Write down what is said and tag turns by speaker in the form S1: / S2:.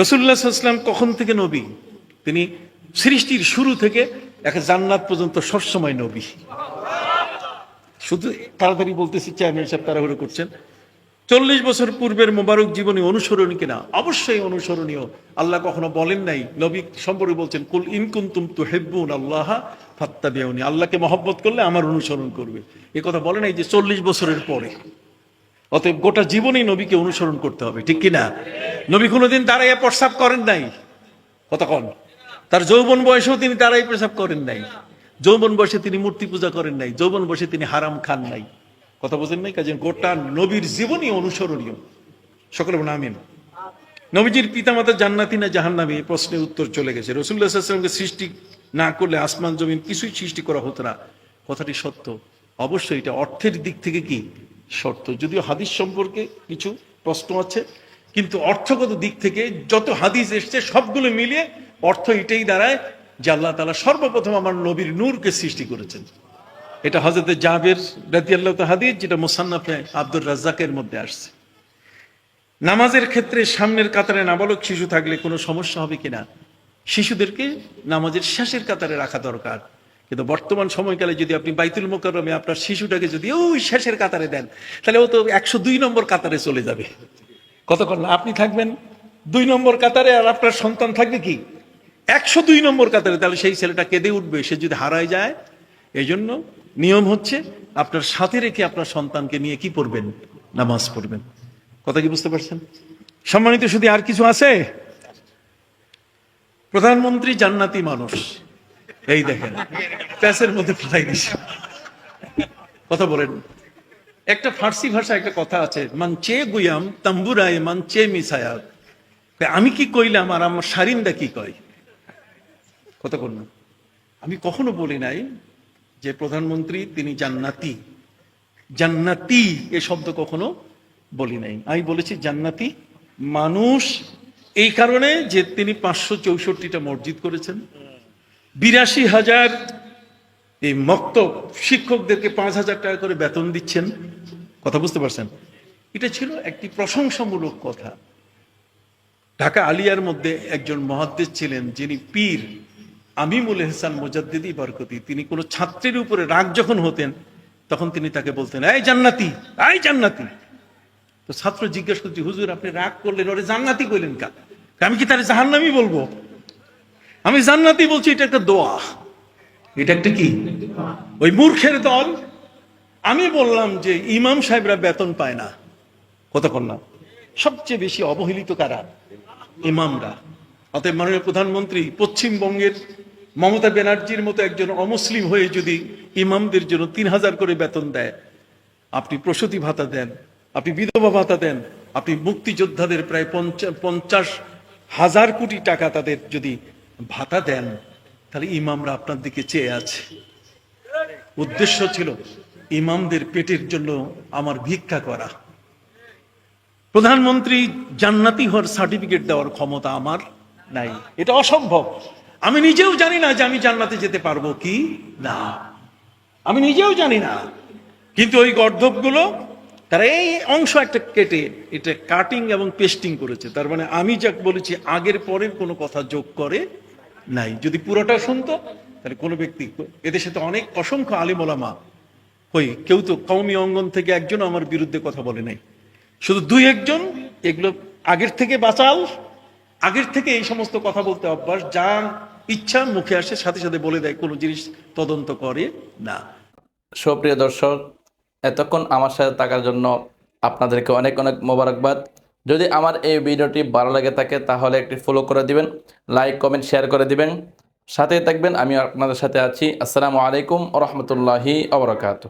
S1: রাসূলুল্লাহ সাল্লাল্লাহু আলাইহি ওয়াসাল্লাম কখন থেকে নবী? তিনি সৃষ্টির শুরু থেকে একে জান্নাত পর্যন্ত সবসময় নবী। শুধু তাড়াতাড়ি বলতেছি, চেয়ারম্যান সাহেব তাড়াহুড়ো করছেন। 40 বছর পূর্বের মোবারক জীবনী অনুসরণীয় কিনা? অবশ্যই অনুসরণীয়। আল্লাহ কখনো বলেন নাই, নবী সম্পর্কে বলছেন কুল ইন কুনতুম তুহিব্বুন আল্লাহ ফাত্তাবিউনি, আল্লাহকে মহব্বত করলে আমার অনুসরণ করবে। এই কথা বলে নাই যে 40 বছরের পরে। অতএব গোটা জীবনেই নবীকে অনুসরণ করতে হবে, ঠিক কিনা? নবী কোনোদিন দাঁড়াইয়া প্রস্রাব করেন নাই, কতক্ষণ? তার যৌবন বয়সেও তিনি দাঁড়াই প্রস্রাব করেন নাই। যৌবন বয়সে তিনি মূর্তি পূজা করেন নাই। যৌবন বয়সে তিনি হারাম খান নাই। কথা বোঝেন নাই? কাজে গোটা নবীর জীবনই অনুসরণীয়। সকলে বলেন আমিন। নবীজির পিতামাতা জান্নাতি না জাহান্নামী, এই প্রশ্নের উত্তর চলে গেছে। রাসূলুল্লাহ সাল্লাল্লাহু আলাইহি ওয়াসাল্লামকে সৃষ্টি না করলে আসমান জমিন কিছুই সৃষ্টি করা হতো না। কথাটি সত্য। অবশ্যই এটা অর্থের দিক থেকে কি সত্য, যদিও হাদিস সম্পর্কে কিছু প্রশ্ন আছে, কিন্তু অর্থগত দিক থেকে যত হাদিস এসছে সবগুলো মিলিয়ে অর্থ এটাই দাঁড়ায় যে আল্লাহ তাআলা সর্বপ্রথম আমার নবীর নূরকে সৃষ্টি করেছেন। এটা হযরত জাবের রাদিয়াল্লাহু তাআলা হাদিস, যেটা মুসান্নাফে আব্দুর রাজ্জাকের মধ্যে আসছে। নামাজের ক্ষেত্রে সামনের কাতারে নাবালক শিশু থাকলে কোনো সমস্যা হবে কিনা? শিশুদেরকে নামাজের শেষের কাতারে রাখা দরকার। কিন্তু বর্তমান সময়কালে যদি আপনি বাইতুল মোকাররমে আপনার শিশুটাকে যদি ওই শেষের কাতারে দেন, তাহলে ও তো 102 নম্বর কাতারে চলে যাবে। কতক্ষণ আপনি থাকবেন 2 নম্বর কাতারে, আর আপনার সন্তান থাকবে কি 102 নম্বর কাতারে, তাহলে সেই ছেলেটা কেঁদে উঠবে সে যদি হারায় যায়। এই জন্য নিয়ম হচ্ছে আপনার সাথে রেখে আপনার সন্তানকে নিয়ে কি পড়বেন? নামাজ পড়বেন। কথা কি বুঝতে পারছেন? সম্মানিত শুধু আর কিছু আছে? প্রধানমন্ত্রী জান্নাতি মানুষ, এই দেখেন প্যাসের মধ্যে ফাটাই দিছে। কথা বলেন। একটা ফার্সি ভাষা একটা কথা আছে, মানচে গুয়াম তাম্বুরায় মানচে মিসায়াত। আমি কি কইলাম আর আমার সারিন্দা কি কয়? কথা বল না। আমি কখনো বলি নাই যে প্রধানমন্ত্রী তিনি জান্নাতি। জান্নাতি এ শব্দ কখনো বলি নাই। আমি বলেছি জান্নাতি মানুষ, এই কারণে যে তিনি 564টা মসজিদ করেছেন, 82,000 এই মক্তব শিক্ষকদেরকে 5,000 টাকা করে বেতন দিচ্ছেন। কথা বুঝতে পারছেন? এটা ছিল একটি প্রশংসামূলক কথা। ঢাকা আলিয়ার মধ্যে একজন মুহাদ্দিস ছিলেন, যিনি পীর আমিমুল ইহসান মুজাদ্দিদি বরকতি। তিনি কোনো ছাত্রের উপরে রাগ যখন হতেন, তখন তিনি তাকে বলতেন, এই জান্নাতি, এই জান্নাতি। তো ছাত্র জিজ্ঞাসা করছি, হুজুর আপনি রাগ করলেন, ওরে জান্নাতি কইলেন কা? আমি কি তার জাহান্নামী বলবো? আমি জান্নাতি বলছি, এটা একটা দোয়া। এটা একটা কি? ওই মূর্খের দল। আমি বললাম যে ইমাম সাহেবরা বেতন পায় না। কতক্ষণ না? সবচেয়ে বেশি অবহেলিত কারা? ইমামরা। অতএব মাননীয় প্রধানমন্ত্রী পশ্চিমবঙ্গের মমতা ব্যানার্জির মতো একজন অমুসলিম হয়ে যদি ইমামদের জন্য 3,000 করে বেতন দেয়, আপনি প্রসূতি ভাতা দেন, আপনি বিধবা ভাতা দেন, আপনি মুক্তিযোদ্ধাদের প্রায় 50,000 কোটি টাকা তাদের যদি ভাতা দেন, তাহলে ইমামরা আপনার দিকে চেয়ে আছে। উদ্দেশ্য ছিল ইমামদের পেটের জন্য আমার ভিক্ষা করা। প্রধানমন্ত্রী জান্নাতি হওয়ার সার্টিফিকেট দেওয়ার ক্ষমতা আমার নাই, এটা অসম্ভব। আমি নিজেও জানি না যে আমি জান্নাতে যেতে পারবো কি না, আমি নিজেও জানি না। কিন্তু ওই গর্ধবগুলো তারা এই অংশ একটা কেটে এটা কাটিং এবং পেস্টিং করেছে। তার মানে আমি যা বলেছি আগের পরের কোনো কথা যোগ করে নাই। যদি পুরোটা শুনতো তাহলে কোনো ব্যক্তি, এদেশে তো অনেক অসংখ্য আলিম ওলামা, কই কেউ তো কওমি অঙ্গন থেকে একজন আমার বিরুদ্ধে কথা বলে নাই, শুধু 2-1 জন এগুলো আগের থেকে বাঁচাল, আগের থেকে এই সমস্ত কথা বলতে অভ্যাস, যা ইচ্ছা মুখে আসে সাথে সাথে বলে দেয়, কোনো জিনিস তদন্ত করে না।
S2: সুপ্রিয় দর্শক, এতক্ষণ আমার সাথে থাকার জন্য আপনাদেরকে অনেক অনেক মোবারকবাদ। যদি আমার এই ভিডিওটি ভালো লাগে থাকে তাহলে একটি ফলো করে দিবেন, লাইক কমেন্ট শেয়ার করে দিবেন, সাথেই থাকবেন। আমি আপনাদের সাথে আছি। আসসালামু আলাইকুম ওয়া রাহমাতুল্লাহি ওয়া বারাকাতুহু।